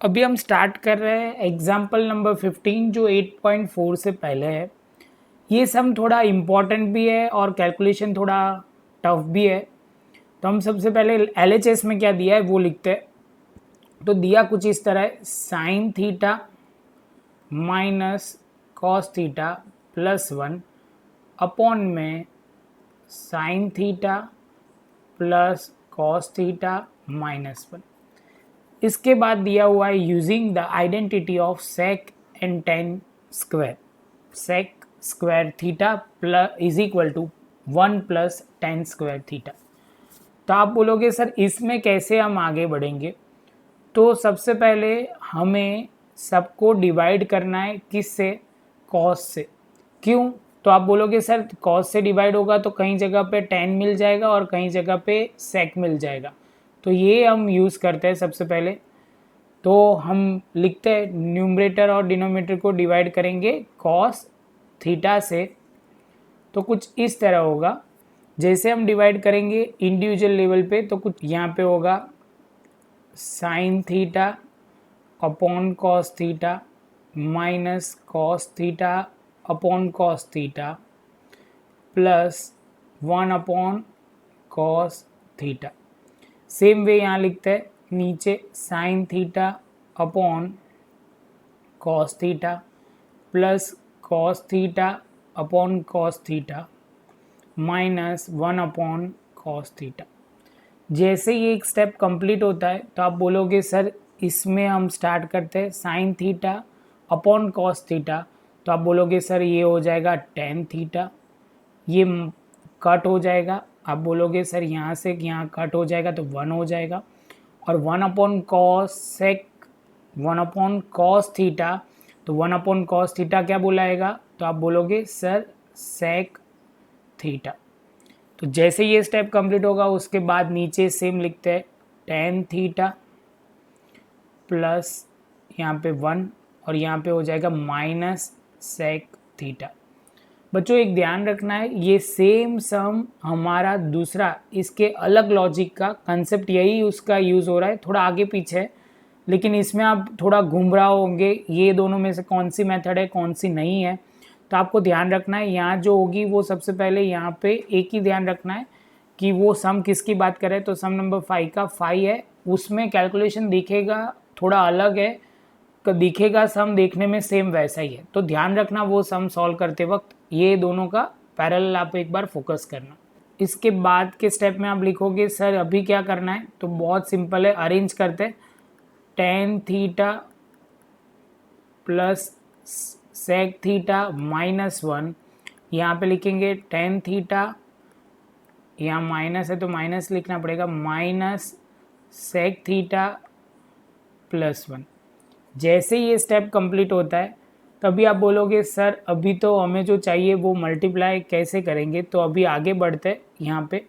अभी हम स्टार्ट कर रहे हैं एग्जाम्पल नंबर 15 जो 8.4 से पहले है। ये सम थोड़ा इम्पॉर्टेंट भी है और कैलकुलेशन थोड़ा टफ भी है। तो हम सबसे पहले LHS में क्या दिया है वो लिखते हैं। तो दिया कुछ इस तरह है, sine theta minus cos theta +1 upon में sine theta plus cos theta -1। इसके बाद दिया हुआ है using the identity of sec and tan square, sec square theta plus is equal to 1 + tan square theta. तो आप बोलोगे सर इसमें कैसे हम आगे बढ़ेंगे। तो सबसे पहले हमें सबको डिवाइड करना है, किससे, कॉस से। क्यों, तो आप बोलोगे सर कॉस से डिवाइड होगा तो कहीं जगह पे tan मिल जाएगा और कहीं जगह पे सेक मिल जाएगा। तो ये हम यूज़ करते हैं सबसे पहले। तो हम लिखते हैं न्यूमरेटर और डिनोमिनेटर को डिवाइड करेंगे कॉस थीटा से। तो कुछ इस तरह होगा, जैसे हम डिवाइड करेंगे इंडिविजुअल लेवल पे तो कुछ यहाँ पे होगा sine theta upon cos theta minus cos theta upon cos theta +1 upon cos theta. Same way यहाँ लिखते हैं नीचे sine theta upon cos theta plus cos theta upon cos theta -1 upon cos theta. जैसे ही एक स्टेप कंप्लीट होता है तो आप बोलोगे सर इसमें हम स्टार्ट करते हैं sine theta upon cos theta. तो आप बोलोगे सर ये हो जाएगा tan थीटा, ये कट हो जाएगा। आप बोलोगे सर यहाँ से यहाँ कट हो जाएगा तो 1 हो जाएगा और 1 upon cos sec 1 upon cos theta. तो 1 अपॉन कॉस थीटा क्या बुलाएगा, तो आप बोलोगे सर सेक थीटा। तो जैसे ये स्टेप कंप्लीट होगा उसके बाद नीचे सेम लिखते हैं tan थीटा प्लस यहाँ पे 1 और यहाँ पे हो जाएगा माइनस सेक थीटा। बच्चों एक ध्यान रखना है, ये सेम सम हमारा दूसरा इसके अलग लॉजिक का कंसेप्ट यही उसका यूज़ हो रहा है, थोड़ा आगे पीछे है, लेकिन इसमें आप थोड़ा घूम रहा होंगे ये दोनों में से कौन सी मेथड है कौन सी नहीं है। तो आपको ध्यान रखना है यहाँ जो होगी वो सबसे पहले यहाँ पे एक ही ध्यान रखना है कि वो सम किसकी बात करें। तो सम नंबर 5 का 5 है, उसमें कैलकुलेशन दिखेगा थोड़ा अलग है, दिखेगा सम देखने में सेम वैसा ही है। तो ध्यान रखना वो सम सॉल्व करते वक्त ये दोनों का पैरेलल आप एक बार फोकस करना। इसके बाद के स्टेप में आप लिखोगे सर अभी क्या करना है, तो बहुत सिंपल है, अरेंज करते tan theta plus sec theta -1। यहाँ पे लिखेंगे tan थीटा, यहाँ माइनस है तो माइनस लिखना पड़ेगा, माइनस सेक थीटा +1। जैसे ये स्टेप कंप्लीट होता है तभी आप बोलोगे सर अभी तो हमें जो चाहिए वो मल्टीप्लाई कैसे करेंगे। तो अभी आगे बढ़ते यहाँ पे,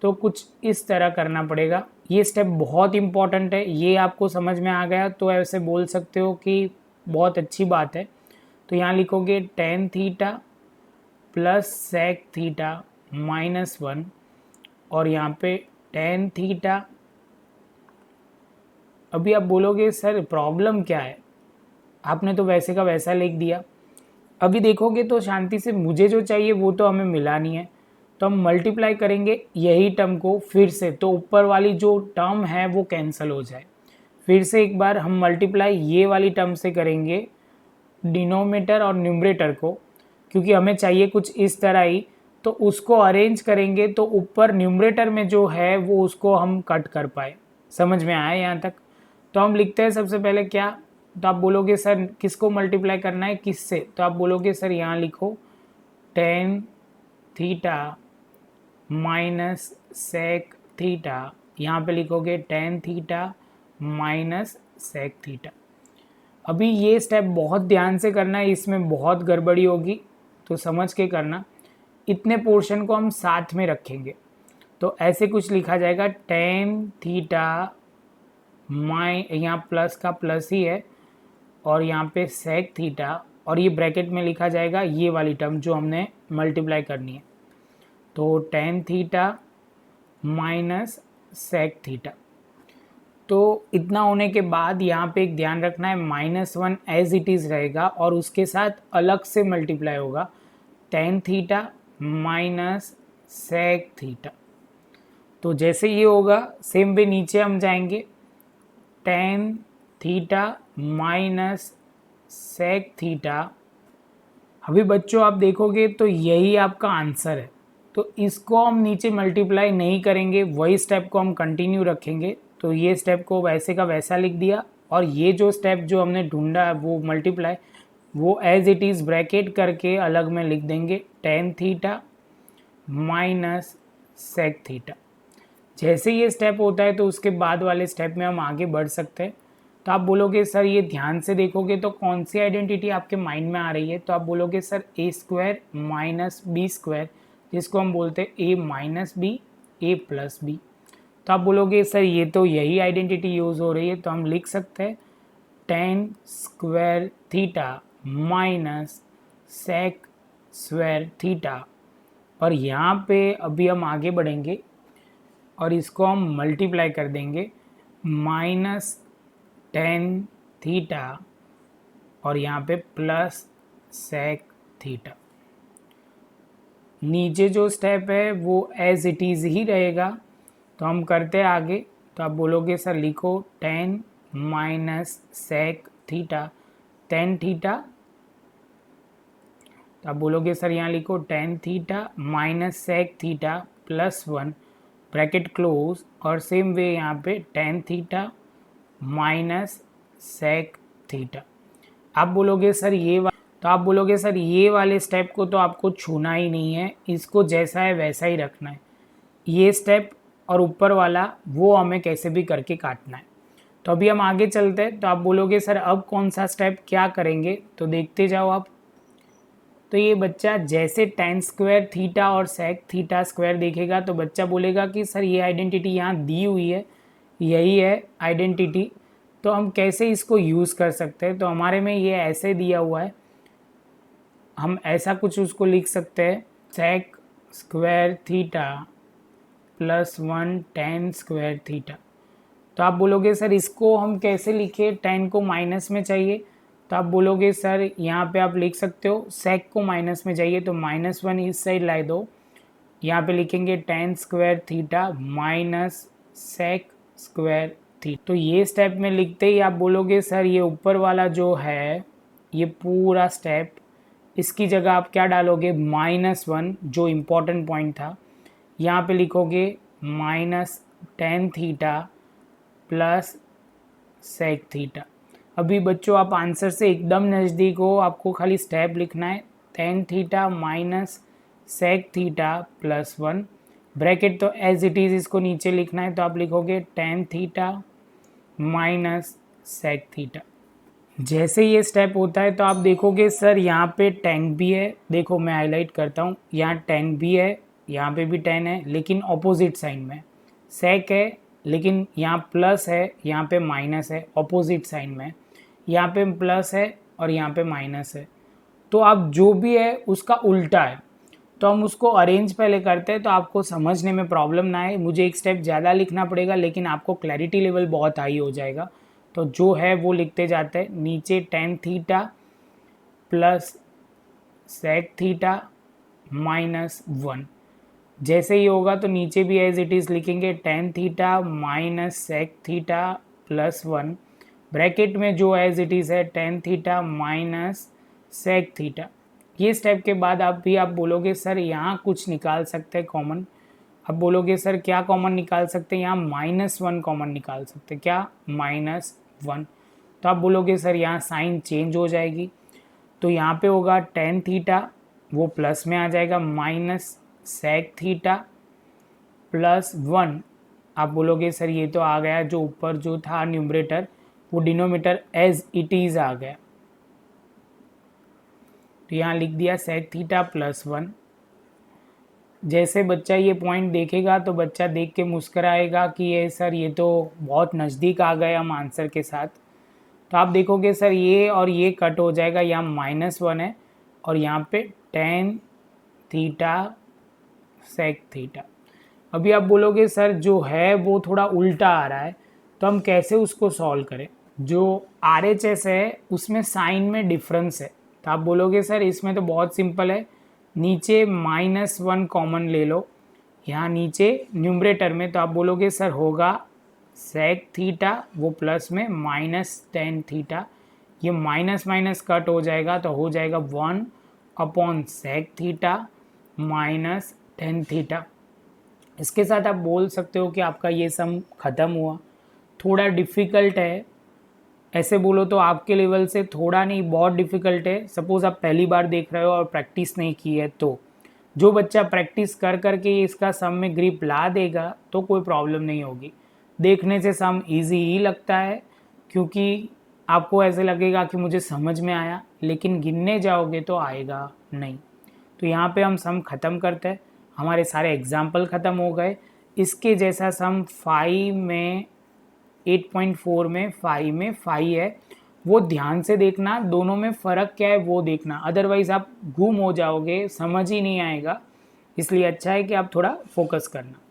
तो कुछ इस तरह करना पड़ेगा। ये स्टेप बहुत इम्पॉर्टेंट है, ये आपको समझ में आ गया तो ऐसे बोल सकते हो कि बहुत अच्छी बात है। तो यहाँ लिखोगे tan theta plus sec theta -1 और यहाँ पे tan थीटा। अभी आप बोलोगे सर प्रॉब्लम क्या है, आपने तो वैसे का वैसा लिख दिया। अभी देखोगे तो शांति से मुझे जो चाहिए वो तो हमें मिला नहीं है, तो हम मल्टीप्लाई करेंगे यही टर्म को फिर से, तो ऊपर वाली जो टर्म है वो कैंसिल हो जाए। फिर से एक बार हम मल्टीप्लाई ये वाली टर्म से करेंगे डिनोमिनेटर और न्यूमरेटर को, क्योंकि हमें चाहिए कुछ इस तरह ही। तो उसको अरेंज करेंगे तो ऊपर न्यूमरेटर में जो है वो उसको हम कट कर पाए। समझ में आया यहाँ तक। तो हम लिखते हैं सबसे पहले क्या, तो आप बोलोगे सर किसको मल्टीप्लाई करना है किससे, तो आप बोलोगे सर यहाँ लिखो tan theta minus sec theta, यहाँ पे लिखोगे tan theta minus sec theta. अभी ये स्टेप बहुत ध्यान से करना है, इसमें बहुत गड़बड़ी होगी तो समझ के करना। इतने पोर्शन को हम साथ में रखेंगे तो ऐसे कुछ लिखा जाएगा tan थीटा यहाँ प्लस का प्लस ही है और यहाँ पे सेक थीटा और ये ब्रैकेट में लिखा जाएगा ये वाली टर्म जो हमने मल्टीप्लाई करनी है। तो tan theta minus sec theta. तो इतना होने के बाद यहाँ पे एक ध्यान रखना है, -1 एज इट इज़ रहेगा और उसके साथ अलग से मल्टीप्लाई होगा tan theta minus sec theta. तो जैसे ये होगा सेम वे नीचे हम जाएंगे, tan theta minus sec theta. अभी बच्चों आप देखोगे तो यही आपका आंसर है, तो इसको हम नीचे मल्टीप्लाई नहीं करेंगे, वही स्टेप को हम कंटिन्यू रखेंगे। तो ये स्टेप को वैसे का वैसा लिख दिया और ये जो स्टेप जो हमने ढूंढा है वो मल्टीप्लाई, वो एज इट इज़ ब्रैकेट करके अलग में लिख देंगे tan theta minus sec theta. जैसे ये स्टेप होता है तो उसके बाद वाले स्टेप में हम आगे बढ़ सकते हैं। तो आप बोलोगे सर ये ध्यान से देखोगे तो कौन सी आइडेंटिटी आपके माइंड में आ रही है, तो आप बोलोगे सर ए स्क्वायर माइनस बी स्क्वायर, जिसको हम बोलते हैं ए माइनस बी ए प्लस बी। तो आप बोलोगे सर ये तो यही आइडेंटिटी यूज़ हो रही है, तो हम लिख सकते हैं tan square theta minus sec square theta. और यहाँ पे अभी हम आगे बढ़ेंगे और इसको हम मल्टीप्लाई कर देंगे माइनस tan थीटा और यहाँ पे प्लस sec थीटा। नीचे जो स्टेप है वो एज इट इज़ ही रहेगा, तो हम करते हैं आगे। तो आप बोलोगे सर लिखो tan minus sec theta, tan theta. तो आप बोलोगे सर यहाँ लिखो tan theta minus sec theta plus 1 bracket close, और सेम वे यहाँ पे tan theta minus sec theta. आप बोलोगे सर तो आप बोलोगे सर ये वाले स्टेप को तो आपको छूना ही नहीं है, इसको जैसा है वैसा ही रखना है। ये स्टेप और ऊपर वाला वो हमें कैसे भी करके काटना है। तो अभी हम आगे चलते हैं। तो आप बोलोगे सर अब कौन सा स्टेप क्या करेंगे, तो देखते जाओ आप। तो ये बच्चा जैसे tan स्क्वायर थीटा और sec थीटा स्क्वायर देखेगा तो बच्चा बोलेगा कि सर ये आइडेंटिटी यहाँ दी हुई है, यही है आइडेंटिटी, तो हम कैसे इसको यूज़ कर सकते हैं। तो हमारे में ये ऐसे दिया हुआ है, हम ऐसा कुछ उसको लिख सकते हैं sec square theta plus 1 tan square theta. तो आप बोलोगे सर इसको हम कैसे लिखें, tan को माइनस में चाहिए, तो आप बोलोगे सर यहाँ पे आप लिख सकते हो sec को माइनस में चाहिए, तो -1 इस साइड ला दो, यहाँ पे लिखेंगे tan square theta minus sec square theta. तो ये स्टेप में लिखते ही आप बोलोगे सर ये ऊपर वाला जो है ये पूरा स्टेप, इसकी जगह आप क्या डालोगे -1, जो इम्पोर्टेंट पॉइंट था, यहाँ पे लिखोगे minus tan theta plus sec theta. अभी बच्चों आप आंसर से एकदम नज़दीक हो, आपको खाली स्टेप लिखना है tan theta minus sec theta plus 1 bracket, तो एज इट इज़ इसको नीचे लिखना है, तो आप लिखोगे tan theta minus sec theta. जैसे ये स्टेप होता है तो आप देखोगे सर यहाँ पे tan भी है, देखो मैं हाईलाइट करता हूँ, यहाँ tan भी है, यहाँ पे भी tan है, लेकिन ऑपोजिट साइन में। sec है लेकिन यहाँ प्लस है, यहाँ पे माइनस है, ऑपोजिट साइन में। यहाँ पे प्लस है और यहाँ पे माइनस है, तो आप जो भी है उसका उल्टा है। तो हम उसको अरेंज पहले करते हैं तो आपको समझने में प्रॉब्लम ना आए। मुझे एक स्टेप ज़्यादा लिखना पड़ेगा लेकिन आपको क्लैरिटी लेवल बहुत हाई हो जाएगा। तो जो है वो लिखते जाते हैं, नीचे tan theta plus sec theta minus 1। जैसे ही होगा तो नीचे भी एज इट इज़ लिखेंगे tan theta minus sec theta plus 1 bracket में जो एज इट इज़ है tan theta minus sec theta. ये स्टेप के बाद आप बोलोगे सर यहाँ कुछ निकाल सकते हैं कॉमन। अब बोलोगे सर क्या कॉमन निकाल सकते हैं, यहाँ -1 कॉमन निकाल सकते हैं, क्या -1। तो आप बोलोगे सर यहाँ साइन चेंज हो जाएगी, तो यहाँ पे होगा tan थीटा वो प्लस में आ जाएगा माइनस sec थीटा प्लस 1। आप बोलोगे सर ये तो आ गया, जो ऊपर जो था न्यूमरेटर वो डिनोमीटर एज इट इज़ आ गया, तो यहाँ लिख दिया sec थीटा प्लस 1। जैसे बच्चा ये पॉइंट देखेगा तो बच्चा देख के मुस्कराएगा कि ये सर ये तो बहुत नज़दीक आ गए हम आंसर के साथ। तो आप देखोगे सर ये और ये कट हो जाएगा, यहाँ -1 है और यहाँ पे tan थीटा sec थीटा। अभी आप बोलोगे सर जो है वो थोड़ा उल्टा आ रहा है, तो हम कैसे उसको सॉल्व करें। जो RHS है उसमें साइन में डिफरेंस है, तो आप बोलोगे सर इसमें तो बहुत सिंपल है, नीचे -1 कॉमन ले लो यहाँ नीचे न्यूमरेटर में, तो आप बोलोगे सर होगा सेक थीटा वो प्लस में -tan थीटा, ये माइनस माइनस कट हो जाएगा तो हो जाएगा 1/sec थीटा -tan थीटा। इसके साथ आप बोल सकते हो कि आपका ये सम ख़त्म हुआ। थोड़ा डिफ़िकल्ट है, ऐसे बोलो तो आपके लेवल से थोड़ा नहीं बहुत डिफ़िकल्ट है। सपोज़ आप पहली बार देख रहे हो और प्रैक्टिस नहीं की है, तो जो बच्चा प्रैक्टिस कर करके इसका सम में ग्रिप ला देगा तो कोई प्रॉब्लम नहीं होगी। देखने से सम इजी ही लगता है, क्योंकि आपको ऐसे लगेगा कि मुझे समझ में आया, लेकिन गिनने जाओगे तो आएगा नहीं। तो यहाँ पे हम सम ख़त्म करते हैं, हमारे सारे एग्जाम्पल ख़त्म हो गए। इसके जैसा सम 5 में 8.4 में 5 में 5 है, वो ध्यान से देखना, दोनों में फ़र्क क्या है वो देखना, अदरवाइज़ आप गुम हो जाओगे, समझ ही नहीं आएगा। इसलिए अच्छा है कि आप थोड़ा फोकस करना।